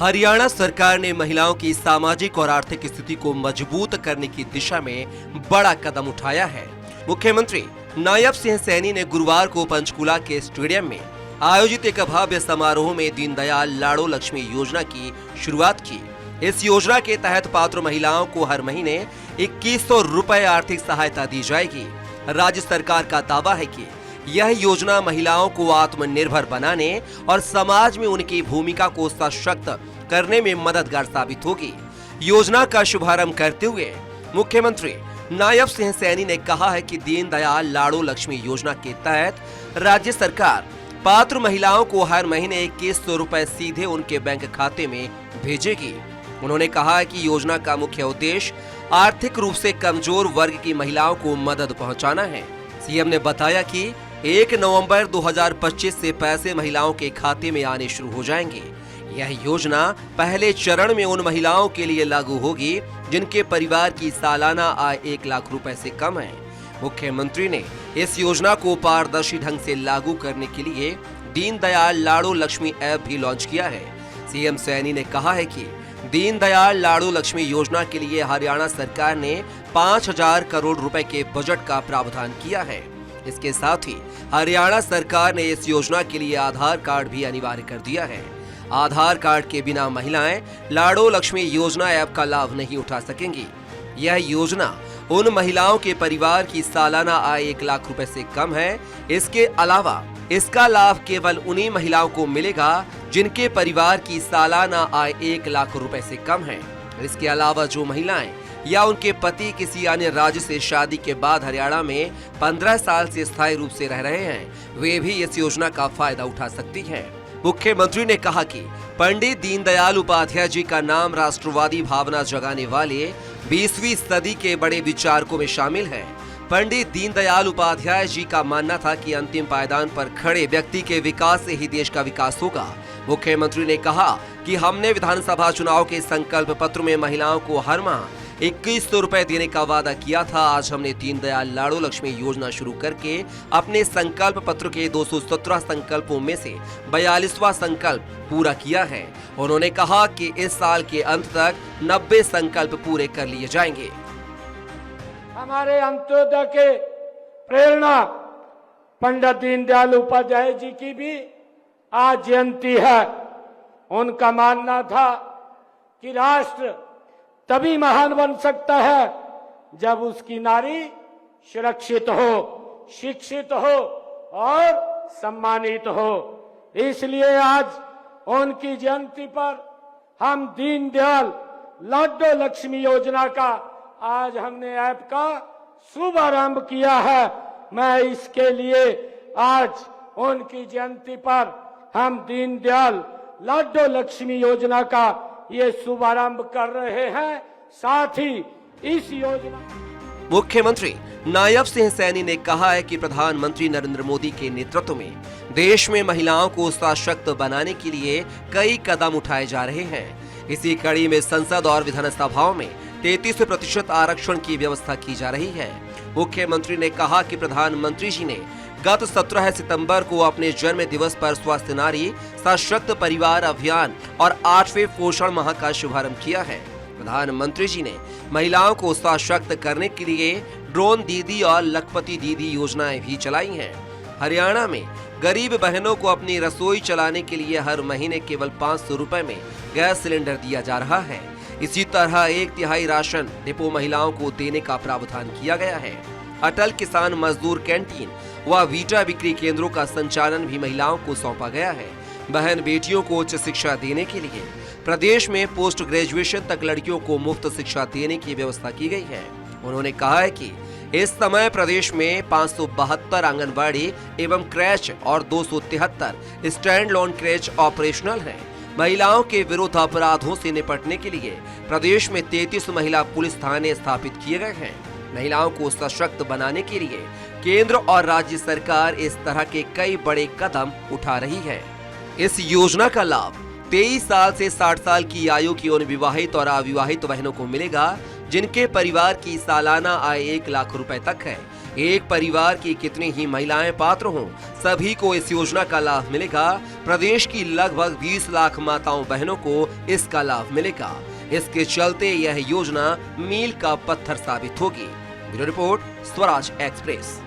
हरियाणा सरकार ने महिलाओं की सामाजिक और आर्थिक स्थिति को मजबूत करने की दिशा में बड़ा कदम उठाया है। मुख्यमंत्री नायब सिंह सैनी ने गुरुवार को पंचकुला के स्टेडियम में आयोजित एक भव्य समारोह में दीनदयाल लाडो लक्ष्मी योजना की शुरुआत की। इस योजना के तहत पात्र महिलाओं को हर महीने 2100 रुपए आर्थिक सहायता दी जाएगी। राज्य सरकार का दावा है कि यह योजना महिलाओं को आत्मनिर्भर बनाने और समाज में उनकी भूमिका को सशक्त करने में मददगार साबित होगी। योजना का शुभारंभ करते हुए मुख्यमंत्री नायब सिंह सैनी ने कहा है कि दीनदयाल लाडो लक्ष्मी योजना के तहत राज्य सरकार पात्र महिलाओं को हर महीने 2100 रुपए सीधे उनके बैंक खाते में भेजेगी। उन्होंने कहा है कि योजना का मुख्य उद्देश्य आर्थिक रूप से कमजोर वर्ग की महिलाओं को मदद पहुंचाना है। सीएम ने बताया कि 1 नवंबर 2025 से पैसे महिलाओं के खाते में आने शुरू हो जाएंगे। यह योजना पहले चरण में उन महिलाओं के लिए लागू होगी जिनके परिवार की सालाना आय 1 लाख रुपए से कम है। मुख्यमंत्री ने इस योजना को पारदर्शी ढंग से लागू करने के लिए दीनदयाल लाडो लक्ष्मी ऐप भी लॉन्च किया है। सीएम सैनी ने कहा है कि दीनदयाल लाडो लक्ष्मी योजना के लिए हरियाणा सरकार ने 5000 करोड़ रुपए के बजट का प्रावधान किया है। इसके साथ ही हरियाणा सरकार ने इस योजना के लिए आधार कार्ड भी अनिवार्य कर दिया है। आधार कार्ड के बिना महिलाएं लाडो लक्ष्मी योजना ऐप का लाभ नहीं उठा सकेंगी। यह योजना उन महिलाओं के परिवार की सालाना आय 1 लाख रुपए से कम है। इसके अलावा इसका लाभ केवल उन्हीं महिलाओं को मिलेगा जिनके परिवार की सालाना आय 1 लाख रुपए से कम है। इसके अलावा जो महिलाएं या उनके पति किसी अन्य राज्य से शादी के बाद हरियाणा में 15 साल से स्थायी रूप से रह रहे हैं, वे भी इस योजना का फायदा उठा सकती हैं। मुख्यमंत्री ने कहा कि पंडित दीनदयाल उपाध्याय जी का नाम राष्ट्रवादी भावना जगाने वाले 20वीं सदी के बड़े विचारकों में शामिल है। पंडित दीनदयाल उपाध्याय जी का मानना था कि अंतिम पायदान पर खड़े व्यक्ति के विकास से ही देश का विकास होगा। मुख्यमंत्री ने कहा कि हमने विधानसभा चुनाव के संकल्प पत्र में महिलाओं को हर माह 2100 रुपए देने का वादा किया था। आज हमने दीनदयाल लाडो लक्ष्मी योजना शुरू करके अपने संकल्प पत्र के 217 संकल्पों में से 42वां संकल्प पूरा किया है। उन्होंने कहा कि इस साल के अंत तक 90 संकल्प पूरे कर लिए जाएंगे। हमारे अंत्योदय के प्रेरणा पंडित दीनदयाल उपाध्याय जी की भी आज जयंती है। उनका मानना था कि राष्ट्र तभी महान बन सकता है जब उसकी नारी सुरक्षित हो, शिक्षित हो और सम्मानित हो। इसलिए आज उनकी जयंती पर हम दीनदयाल लाडो लक्ष्मी योजना का आज हमने ऐप का शुभारंभ किया है। मैं इसके लिए आज उनकी जयंती पर हम दीनदयाल लाडो लक्ष्मी योजना का ये शुभारंभ कर रहे हैं। साथ ही इस योजना मुख्यमंत्री नायब सिंह सैनी ने कहा है कि प्रधानमंत्री नरेंद्र मोदी के नेतृत्व में देश में महिलाओं को सशक्त बनाने के लिए कई कदम उठाए जा रहे हैं। इसी कड़ी में संसद और विधानसभाओं में 33% आरक्षण की व्यवस्था की जा रही है। मुख्यमंत्री ने कहा कि प्रधानमंत्री जी ने गत 17 सितंबर को अपने जन्म दिवस पर स्वस्थ नारी सशक्त परिवार अभियान और 8वें पोषण माह का शुभारंभ किया है। प्रधानमंत्री जी ने महिलाओं को सशक्त करने के लिए ड्रोन दीदी और लखपति दीदी योजनाएं भी चलाई हैं। हरियाणा में गरीब बहनों को अपनी रसोई चलाने के लिए हर महीने केवल 500 रुपए में गैस सिलेंडर दिया जा रहा है। इसी तरह 1/3 राशन डिपो महिलाओं को देने का प्रावधान किया गया है। अटल किसान मजदूर कैंटीन व वीटा बिक्री केंद्रों का संचालन भी महिलाओं को सौंपा गया है। बहन बेटियों को उच्च शिक्षा देने के लिए प्रदेश में पोस्ट ग्रेजुएशन तक लड़कियों को मुफ्त शिक्षा देने की व्यवस्था की गई है। उन्होंने कहा है कि इस समय प्रदेश में 572 आंगनबाड़ी एवं क्रैच और 273 स्टैंड लोन क्रैच ऑपरेशनल हैं। महिलाओं के विरुद्ध अपराधों से निपटने के लिए प्रदेश में 33 महिला पुलिस थाने स्थापित किए गए हैं। महिलाओं को सशक्त बनाने के लिए केंद्र और राज्य सरकार इस तरह के कई बड़े कदम उठा रही है। इस योजना का लाभ 23 साल से 60 साल की आयु की उन विवाहित और अविवाहित बहनों को मिलेगा जिनके परिवार की सालाना आय 1 लाख रुपए तक है। एक परिवार की कितनी ही महिलाएं पात्र हों, सभी को इस योजना का लाभ मिलेगा। प्रदेश की लगभग 20 लाख माताओं बहनों को इसका लाभ मिलेगा। इसके चलते यह योजना मील का पत्थर साबित होगी। Bureau report, Swaraj express.